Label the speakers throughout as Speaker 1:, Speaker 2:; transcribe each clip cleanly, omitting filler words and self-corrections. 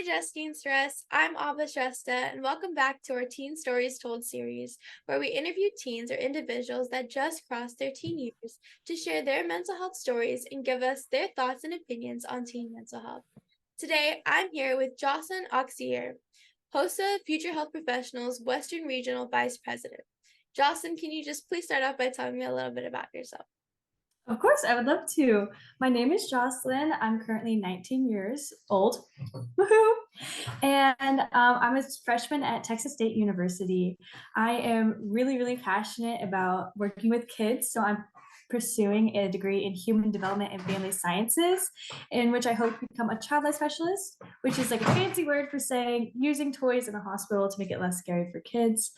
Speaker 1: Hey, Justine Stress. I'm Abba Shrestha, and welcome back to our Teen Stories Told series, where we interview teens or individuals that just crossed their teen years to share their mental health stories and give us their thoughts and opinions on teen mental health. Today, I'm here with Jocelyn Auxier, HOSA Future Health Professionals Western Regional Vice President. Jocelyn, can you just please start off by telling me a little bit about yourself?
Speaker 2: Of course, I would love to. My name is Jocelyn. I'm currently 19 years old. Woohoo! And I'm a freshman at Texas State University. I am really, really passionate about working with kids. So I'm pursuing a degree in human development and family sciences, in which I hope to become a child life specialist, which is like a fancy word for saying using toys in a hospital to make it less scary for kids.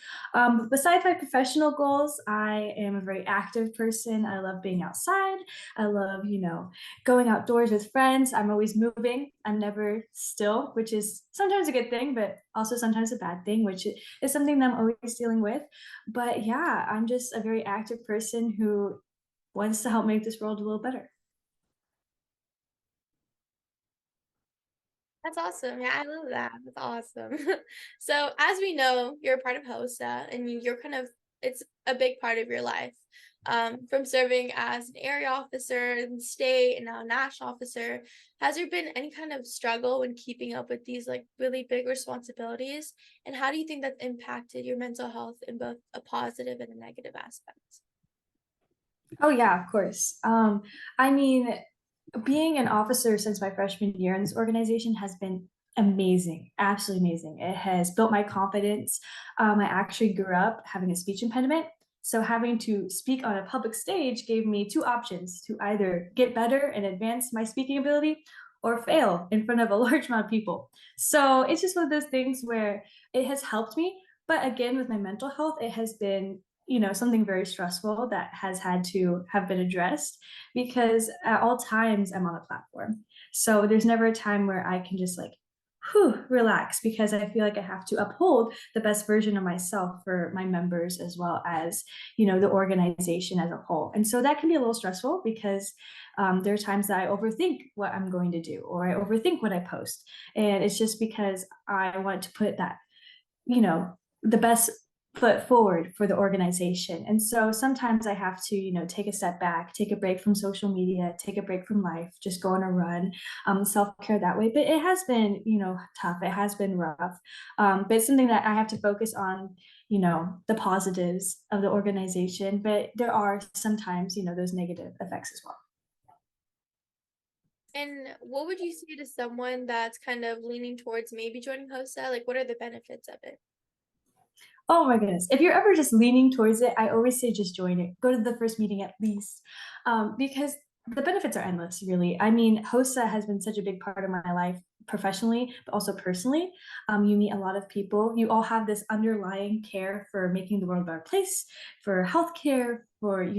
Speaker 2: Besides my professional goals, I am a very active person. I love being outside. I love, going outdoors with friends. I'm always moving. I'm never still, which is sometimes a good thing, but also sometimes a bad thing, which is something that I'm always dealing with. But yeah, I'm just a very active person who wants to help make this world a little better.
Speaker 1: That's awesome. Yeah, I love that. That's awesome. So, as we know, you're a part of HOSA and you're kind of, it's a big part of your life. From serving as an area officer in the state and now a national officer, has there been any kind of struggle when keeping up with these like really big responsibilities? And how do you think that's impacted your mental health in both a positive and a negative aspect?
Speaker 2: Oh yeah, of course. I mean, being an officer since my freshman year in this organization has been amazing, absolutely amazing. It has built my confidence. I actually grew up having a speech impediment. So having to speak on a public stage gave me two options to either get better and advance my speaking ability or fail in front of a large amount of people. So it's just one of those things where it has helped me. But again, with my mental health, it has been, something very stressful that has had to have been addressed because at all times I'm on a platform. So there's never a time where I can just like, relax because I feel like I have to uphold the best version of myself for my members as well as, the organization as a whole. And so that can be a little stressful because there are times that I overthink what I'm going to do or I overthink what I post. And it's just because I want to put that, the best foot forward for the organization. And so sometimes I have to, take a step back, take a break from social media, take a break from life, just go on a run, self-care that way. But it has been, tough. It has been rough. But it's something that I have to focus on, the positives of the organization. But there are sometimes, those negative effects as well.
Speaker 1: And what would you say to someone that's kind of leaning towards maybe joining HOSA? Like, what are the benefits of it?
Speaker 2: Oh my goodness. If you're ever just leaning towards it, I always say just join it. Go to the first meeting at least. Because the benefits are endless, really. I mean, HOSA has been such a big part of my life professionally, but also personally. You meet a lot of people. You all have this underlying care for making the world a better place, for healthcare, for,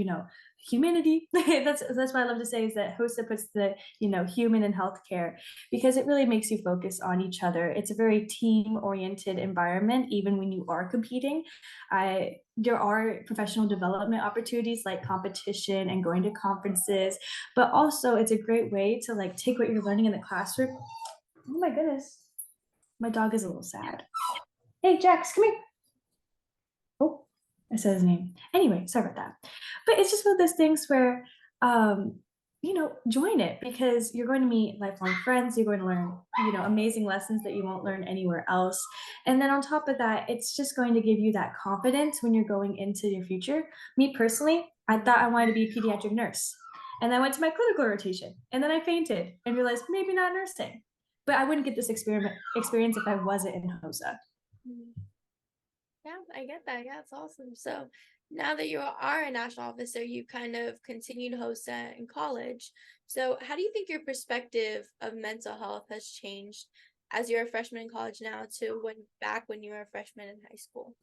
Speaker 2: humanity. That's what I love to say is that HOSA puts the, human in healthcare because it really makes you focus on each other. It's a very team-oriented environment, even when you are competing. There are professional development opportunities like competition and going to conferences, but also it's a great way to like take what you're learning in the classroom. Oh my goodness, my dog is a little sad. Hey, Jax, come here. Oh, I said his name. Anyway, sorry about that. But it's just one of those things where, join it because you're going to meet lifelong friends. You're going to learn, amazing lessons that you won't learn anywhere else. And then on top of that, it's just going to give you that confidence when you're going into your future. Me personally, I thought I wanted to be a pediatric nurse. And I went to my clinical rotation and then I fainted and realized maybe not nursing. But I wouldn't get this experience if I wasn't in HOSA.
Speaker 1: Mm. Yeah, I get that. Yeah, it's awesome. So now that you are a national officer, you kind of continued HOSA in college. So how do you think your perspective of mental health has changed as you're a freshman in college now to when you were a freshman in high school?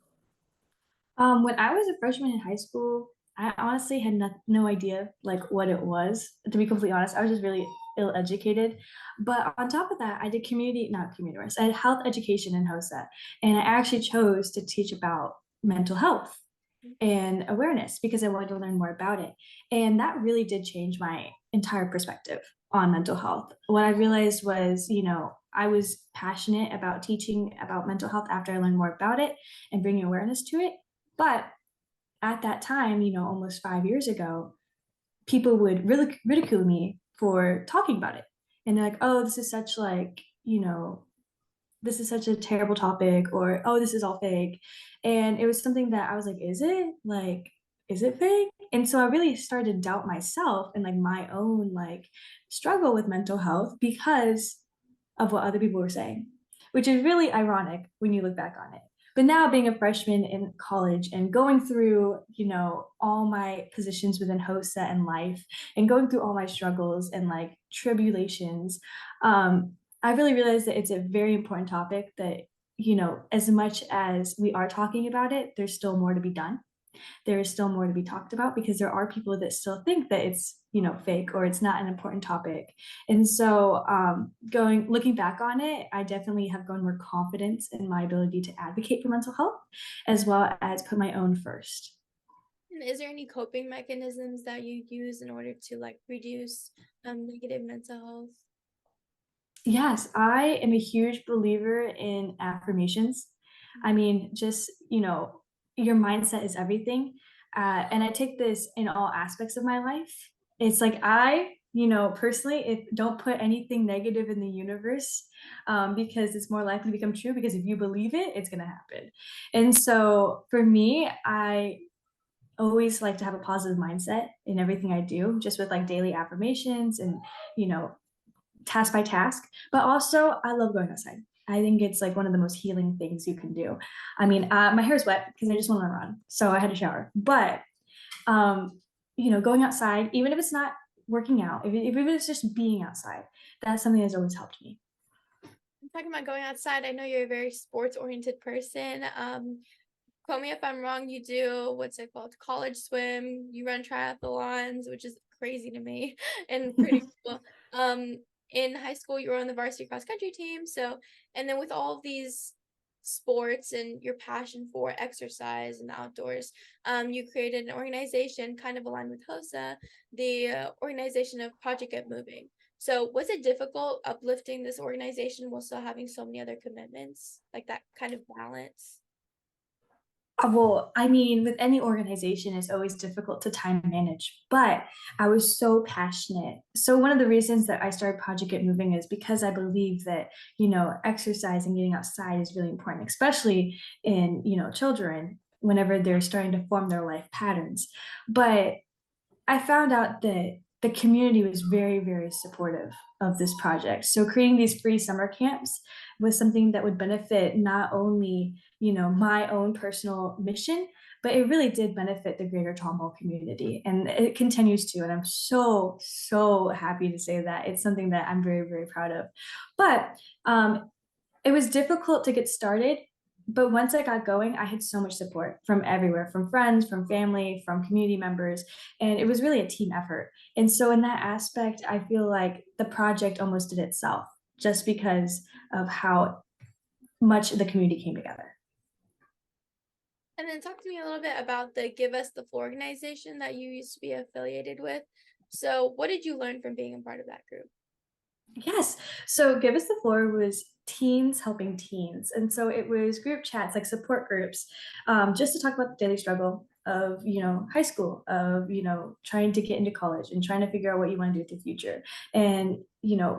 Speaker 2: When I was a freshman in high school, I honestly had no idea like what it was. To be completely honest, I was just really ill-educated. But on top of that, I did not community rest. I had health education in HOSA, and I actually chose to teach about mental health and awareness because I wanted to learn more about it. And that really did change my entire perspective on mental health. What I realized was, I was passionate about teaching about mental health after I learned more about it and bringing awareness to it. But at that time, almost 5 years ago, people would really ridicule me for talking about it. And they're like, oh, this is such like, this is such a terrible topic, or oh, this is all fake. And it was something that I was like, is it like, is it fake? And so I really started to doubt myself and like my own like struggle with mental health because of what other people were saying, which is really ironic when you look back on it. But now being a freshman in college and going through, all my positions within HOSA and life and going through all my struggles and like tribulations, I really realized that it's a very important topic that, as much as we are talking about it, there's still more to be done. There is still more to be talked about because there are people that still think that it's fake or it's not an important topic. And so going looking back on it, I definitely have grown more confidence in my ability to advocate for mental health as well as put my own first.
Speaker 1: And is there any coping mechanisms that you use in order to like reduce negative mental health?
Speaker 2: Yes, I am a huge believer in affirmations. I mean, just, your mindset is everything. And I take this in all aspects of my life. It's like personally, if don't put anything negative in the universe, because it's more likely to become true. Because if you believe it, it's going to happen. And so for me, I always like to have a positive mindset in everything I do, just with like daily affirmations and, you know, task by task, but also I love going outside. I think it's like one of the most healing things you can do. I mean, my hair's wet because I just want to run, so I had to shower. But going outside, even if it's not working out, if it's just being outside, that's something that's always helped me.
Speaker 1: Talking about going outside, I know you're a very sports oriented person. Quote me if I'm wrong, you do what's it called? College swim, you run triathlons, which is crazy to me and pretty cool. Um, in high school, you were on the varsity cross country team. So, and then with all of these sports and your passion for exercise and the outdoors, you created an organization kind of aligned with HOSA, the organization of Project Get Moving. So, was it difficult uplifting this organization while still having so many other commitments, like that kind of balance?
Speaker 2: Well, I mean, with any organization, it's always difficult to time manage, but I was so passionate. So, one of the reasons that I started Project Get Moving is because I believe that, exercise and getting outside is really important, especially in, children whenever they're starting to form their life patterns. But I found out that the community was very, very supportive of this project. So creating these free summer camps was something that would benefit not only, my own personal mission, but it really did benefit the greater Tomball community. And it continues to. And I'm so, so happy to say that. It's something that I'm very, very proud of. But it was difficult to get started, but once I got going, I had so much support from everywhere, from friends, from family, from community members, and it was really a team effort. And so in that aspect, I feel like the project almost did itself just because of how much the community came together.
Speaker 1: And then talk to me a little bit about the Give Us the Floor organization that you used to be affiliated with. So, what did you learn from being a part of that group?
Speaker 2: Yes. So Give Us the Floor was teens helping teens. And so it was group chats, like support groups, just to talk about the daily struggle of, high school, of, trying to get into college and trying to figure out what you want to do with the future. And,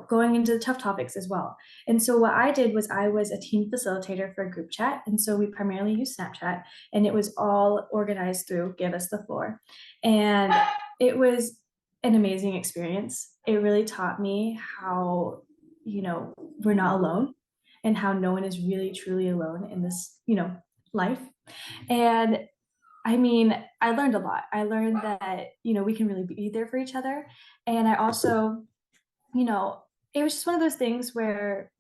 Speaker 2: going into the tough topics as well. And so what I did was I was a teen facilitator for a group chat. And so we primarily used Snapchat and it was all organized through Give Us the Floor. And it was an amazing experience. It really taught me how, we're not alone and how no one is really truly alone in this, life. And I mean, I learned a lot. I learned that, we can really be there for each other. And I also, you know, it was just one of those things where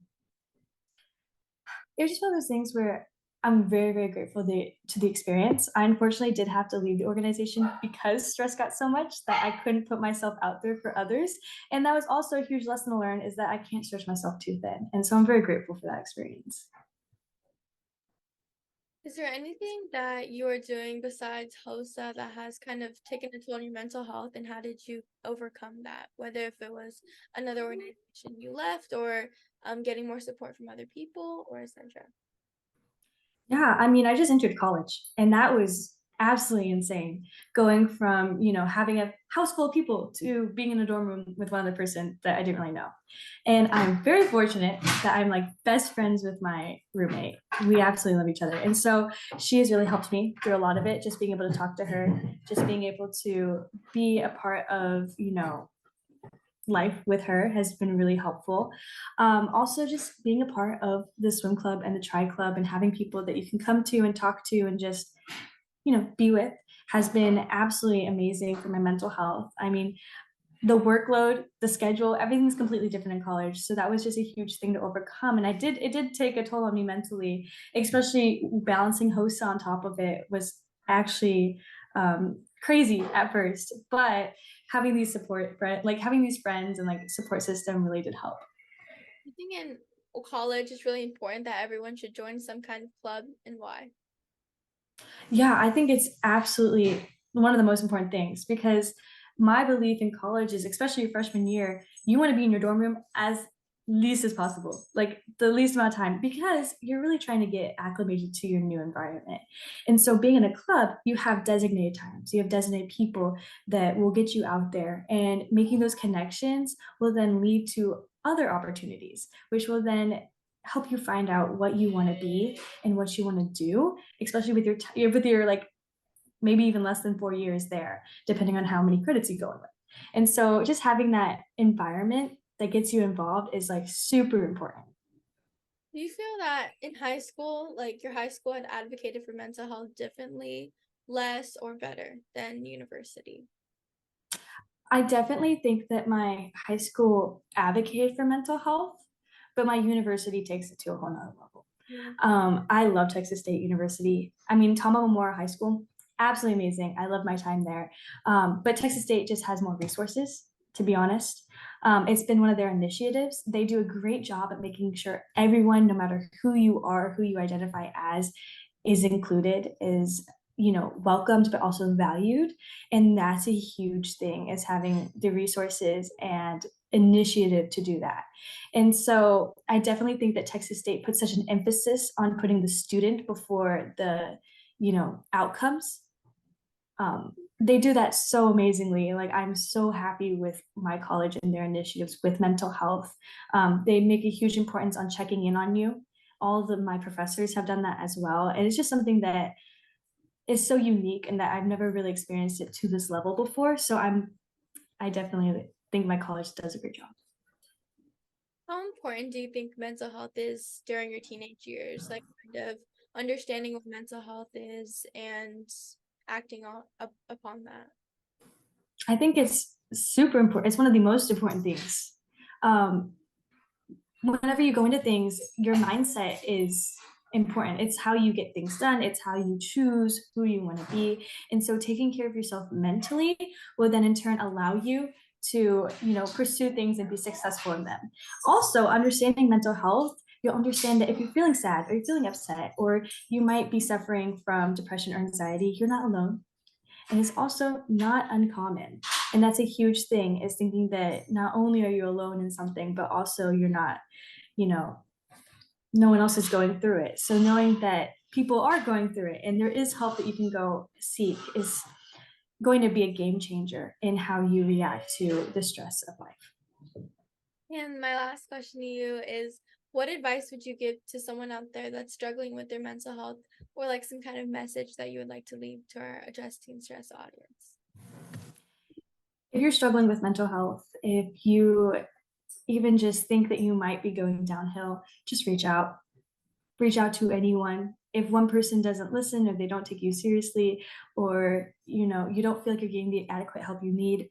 Speaker 2: it was just one of those things where I'm very, very grateful to the experience. I unfortunately did have to leave the organization because stress got so much that I couldn't put myself out there for others. And that was also a huge lesson to learn is that I can't stretch myself too thin. And so I'm very grateful for that experience.
Speaker 1: Is there anything that you are doing besides HOSA that has kind of taken a toll on your mental health, and how did you overcome that? Whether if it was another organization you left, or getting more support from other people, or etc.
Speaker 2: Yeah, I mean, I just entered college and that was absolutely insane. Going from, having a house full of people to being in a dorm room with one other person that I didn't really know. And I'm very fortunate that I'm like best friends with my roommate. We absolutely love each other. And so she has really helped me through a lot of it, just being able to talk to her, just being able to be a part of, life with her has been really helpful. Also, just being a part of the swim club and the tri club and having people that you can come to and talk to and just, be with has been absolutely amazing for my mental health. I mean, the workload, the schedule, everything's completely different in college. So that was just a huge thing to overcome. And it did take a toll on me mentally, especially balancing HOSA on top of it was actually crazy at first. But having these having these friends and like support system really did help.
Speaker 1: I think in college it's really important that everyone should join some kind of club, and why?
Speaker 2: Yeah, I think it's absolutely one of the most important things because my belief in college is, especially your freshman year, you want to be in your dorm room as least as possible, like the least amount of time, because you're really trying to get acclimated to your new environment. And so, being in a club, you have designated times, you have designated people that will get you out there, and making those connections will then lead to other opportunities, which will then help you find out what you want to be and what you want to do, especially with your like maybe even less than 4 years there, depending on how many credits you go in with. And so just having that environment that gets you involved is like super important.
Speaker 1: Do you feel that in high school, like your high school had advocated for mental health differently, less, or better than university?
Speaker 2: I definitely think that my high school advocated for mental health, but my university takes it to a whole nother level.
Speaker 1: Yeah.
Speaker 2: I love Texas State University. I mean, Tama Memorial High School, absolutely amazing. I love my time there. But Texas State just has more resources, to be honest. It's been one of their initiatives. They do a great job at making sure everyone, no matter who you are, who you identify as, is included, is welcomed, but also valued. And that's a huge thing, is having the resources and initiative to do that. And so I definitely think that Texas State puts such an emphasis on putting the student before the, outcomes. They do that so amazingly. Like, I'm so happy with my college and their initiatives with mental health. They make a huge importance on checking in on you. All of my professors have done that as well. And it's just something that is so unique and that I've never really experienced it to this level before. So I definitely think my college does a great job.
Speaker 1: How important do you think mental health is during your teenage years? Like, kind of understanding what mental health is and acting upon that.
Speaker 2: I think it's super important. It's one of the most important things. Um, Whenever you go into things, your mindset is important. It's how you get things done, it's how you choose who you want to be. And so taking care of yourself mentally will then in turn allow you to, pursue things and be successful in them. Also, understanding mental health, you'll understand that if you're feeling sad or you're feeling upset or you might be suffering from depression or anxiety, you're not alone. And it's also not uncommon. And that's a huge thing, is thinking that not only are you alone in something, but also you're not, you know, no one else is going through it. So knowing that people are going through it and there is help that you can go seek is going to be a game changer in how you react to the stress of life.
Speaker 1: And my last question to you is, what advice would you give to someone out there that's struggling with their mental health, or like some kind of message that you would like to leave to our Adjusting Stress audience?
Speaker 2: If you're struggling with mental health, if you even just think that you might be going downhill, just reach out. Reach out to anyone. If one person doesn't listen, if they don't take you seriously, or you don't feel like you're getting the adequate help you need,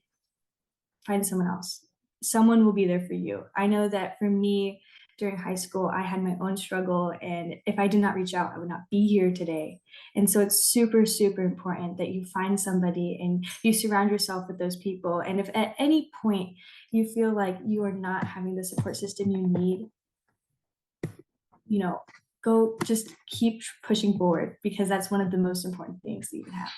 Speaker 2: find someone else. Someone will be there for you. I know that for me, during high school, I had my own struggle, and if I did not reach out, I would not be here today. And so it's super, super important that you find somebody and you surround yourself with those people. And if at any point you feel like you are not having the support system you need, you know, go just keep pushing forward, because that's one of the most important things that you can have.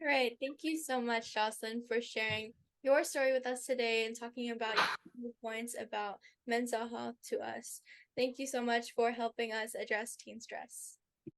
Speaker 1: All right. Thank you so much, Jocelyn, for sharing your story with us today and talking about your points about mental health to us. Thank you so much for helping us address teen stress.